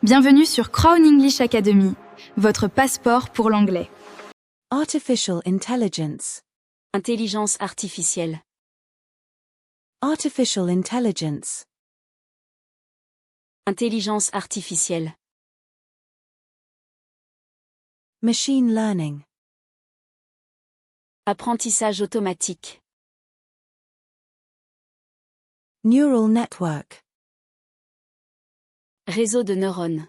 Bienvenue sur Crown English Academy, votre passeport pour l'anglais. Artificial intelligence. Intelligence artificielle. Artificial intelligence. Intelligence artificielle. Machine learning. Apprentissage automatique. Neural network. Réseau de neurones.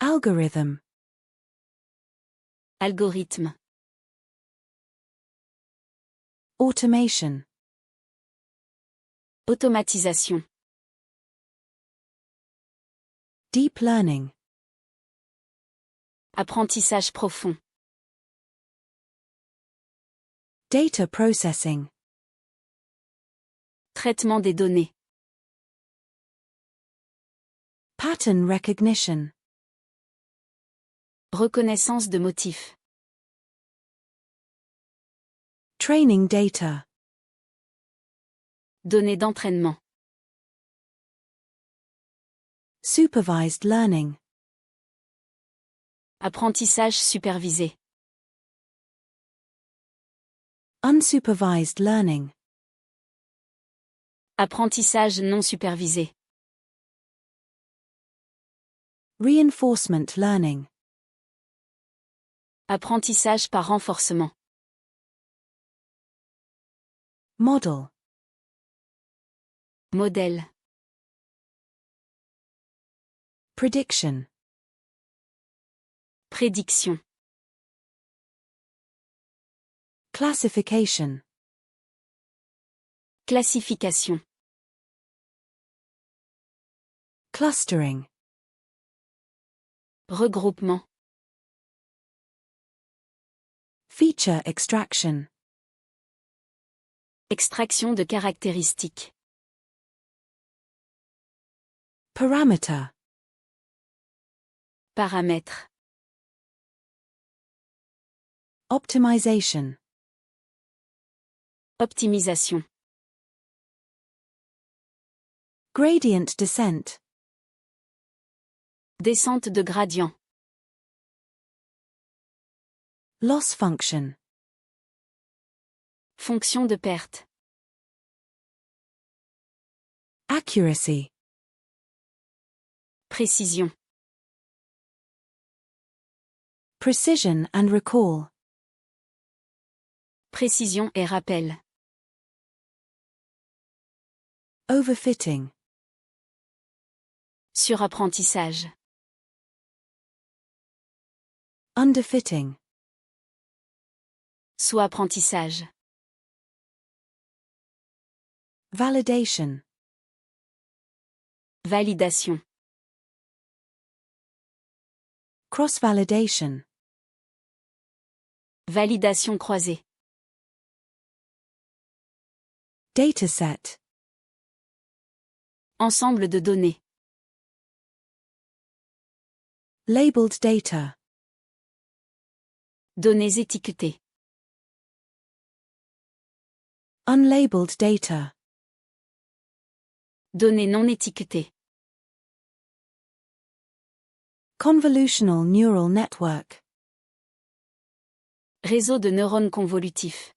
Algorithm. Algorithme. Automation. Automatisation. Deep learning. Apprentissage profond. Data processing. Traitement des données. Pattern recognition. Reconnaissance de motifs. Training data. Données d'entraînement. Supervised learning. Apprentissage supervisé. Unsupervised learning. Apprentissage non supervisé. Reinforcement learning. Apprentissage par renforcement. Model. Modèle. Prediction. Prédiction. Classification. Classification. Clustering. Regroupement. Feature extraction. Extraction de caractéristiques. Parameter. Paramètres. Optimization. Optimisation. Gradient descent. Descente de gradient. Loss function. Fonction de perte. Accuracy. Précision. Precision and recall. Précision et rappel. Overfitting. Surapprentissage. Underfitting. Sous-apprentissage. Validation. Validation. Cross-validation. Validation croisée. Dataset. Ensemble de données. Labeled data. Données étiquetées. Unlabeled data. Données non étiquetées. Convolutional neural network. Réseau de neurones convolutifs.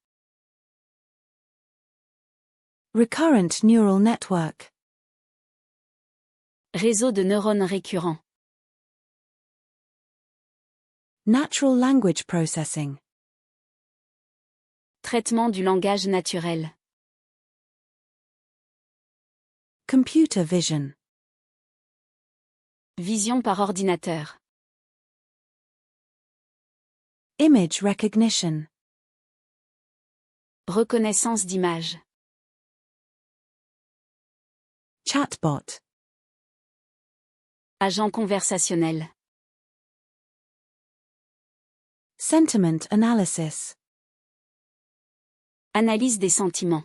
Recurrent neural network. Réseau de neurones récurrents. Natural language processing. Traitement du langage naturel. Computer vision. Vision par ordinateur. Image recognition. Reconnaissance d'image. Chatbot. Agent conversationnel. Sentiment analysis. Analyse des sentiments.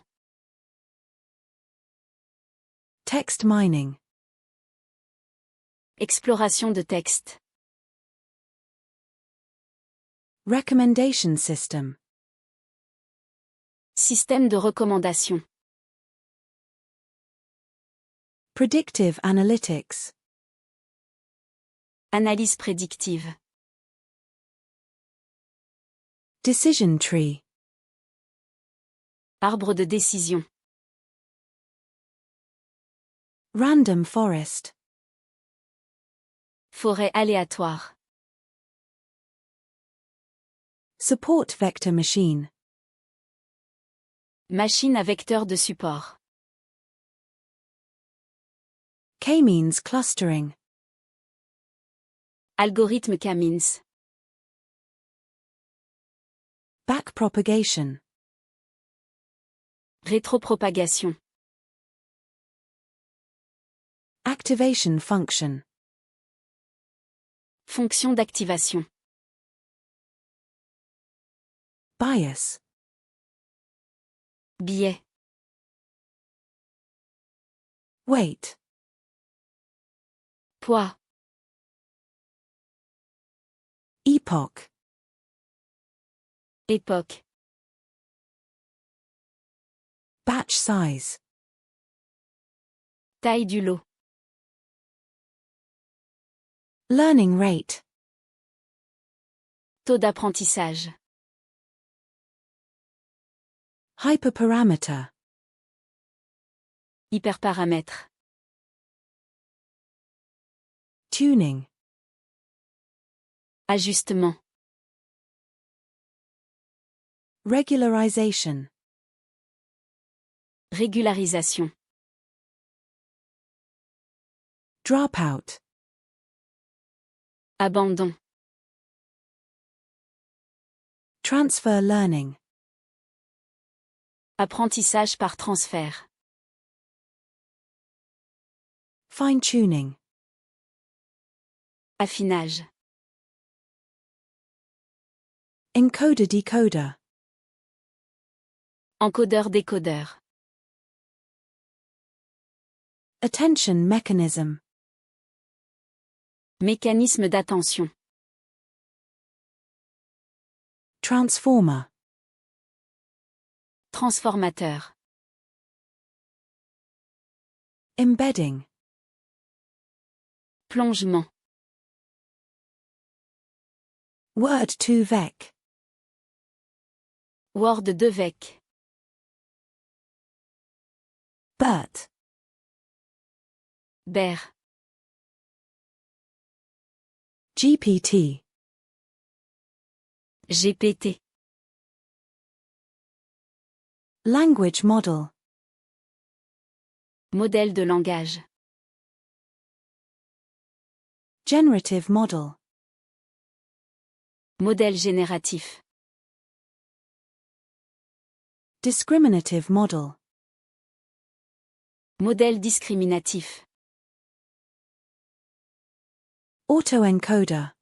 Text mining. Exploration de texte. Recommendation system. Système de recommandation. Predictive analytics. Analyse prédictive. Decision tree. Arbre de décision. Random forest. Forêt aléatoire. Support vector machine. Machine à vecteur de support. K-means clustering. Algorithme K-means. Backpropagation. Rétropropagation. Activation function. Fonction d'activation. Bias. Biais. Weight. Poids. Epoch. Époque. Batch size. Taille du lot. Learning rate. Taux d'apprentissage. Hyperparameter. Hyperparamètre. Tuning. Ajustement. Regularization. Régularisation. Dropout. Abandon. Transfer learning. Apprentissage par transfert. Fine-tuning. Affinage. Encoder-decoder. Encodeur-décodeur. Attention mechanism. Mécanisme d'attention. Transformer. Transformateur. Embedding. Plongement. Word2vec. Word 2vec. BERT. BER. GPT. GPT. Language model. Modèle de langage. Generative model. Modèle génératif. Discriminative model. Modèle discriminatif. Autoencoder.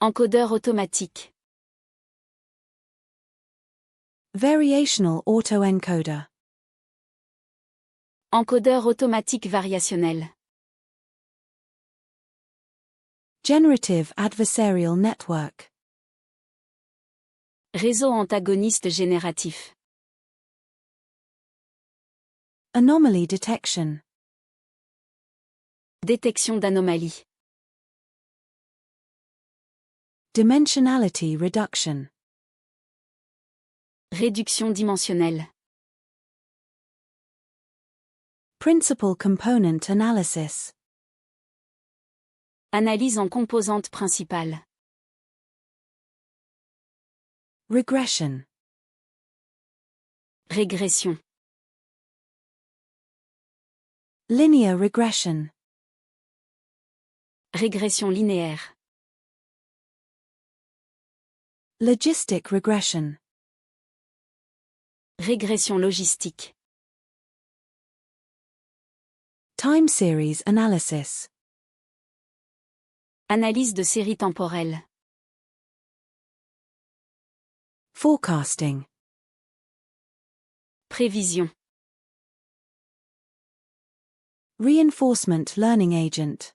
Encodeur automatique. Variational autoencoder. Encodeur automatique variationnel. Generative adversarial network. Réseau antagoniste génératif. Anomaly detection. Détection d'anomalies. Dimensionality reduction. Réduction dimensionnelle. Principal component analysis. Analyse en composantes principales. Regression. Régression. Linear regression. Régression linéaire. Logistic regression. Régression logistique. Time series analysis. Analyse de séries temporelles. Forecasting. Prévision. Reinforcement learning agent.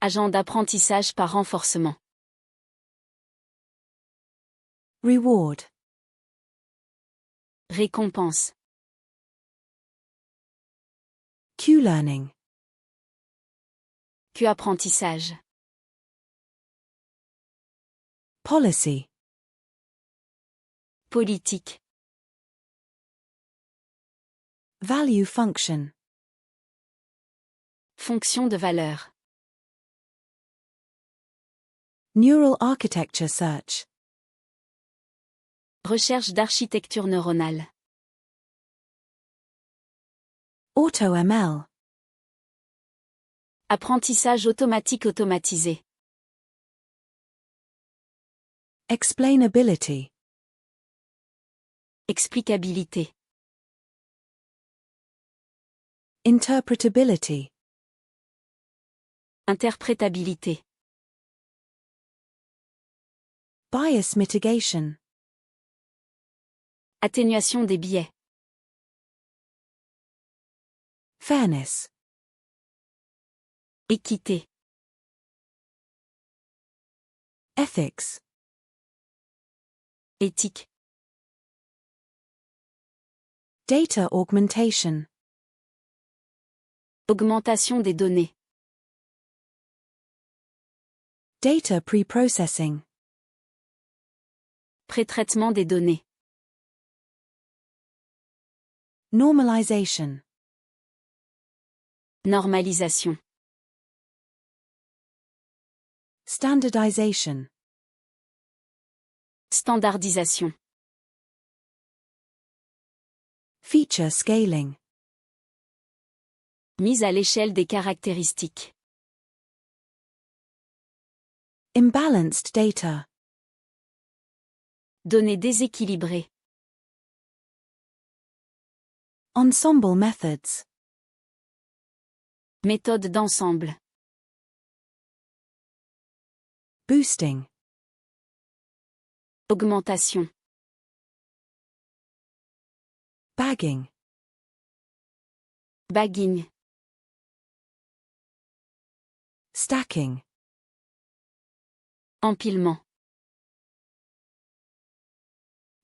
Agent d'apprentissage par renforcement. Reward. Récompense. Q-learning. Q-apprentissage. Policy. Politique. Value function. Fonction de valeur. Neural architecture search. Recherche d'architecture neuronale. AutoML. Apprentissage automatique automatisé. Explainability. Explicabilité. Interpretability. Interprétabilité. Bias mitigation. Atténuation des biais. Fairness. Équité. Ethics. Éthique. Data augmentation. Augmentation des données. Data preprocessing. Pré-traitement des données. Normalization. Normalisation. Standardization. Standardisation. Feature scaling. Mise à l'échelle des caractéristiques. Imbalanced data. Données déséquilibrées. Ensemble methods. Méthode d'ensemble. Boosting. Augmentation. Bagging. Bagging. Stacking. Empilement.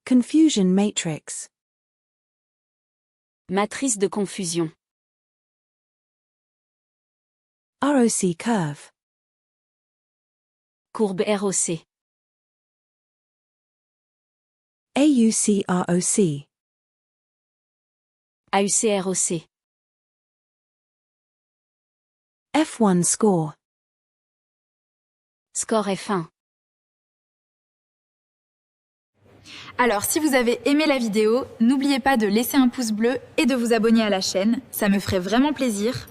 Confusion matrix. Matrice de confusion. ROC curve. Courbe ROC. AUC-ROC. AUC-ROC. F1 score. Score F1. Alors, si vous avez aimé la vidéo, n'oubliez pas de laisser un pouce bleu et de vous abonner à la chaîne, ça me ferait vraiment plaisir.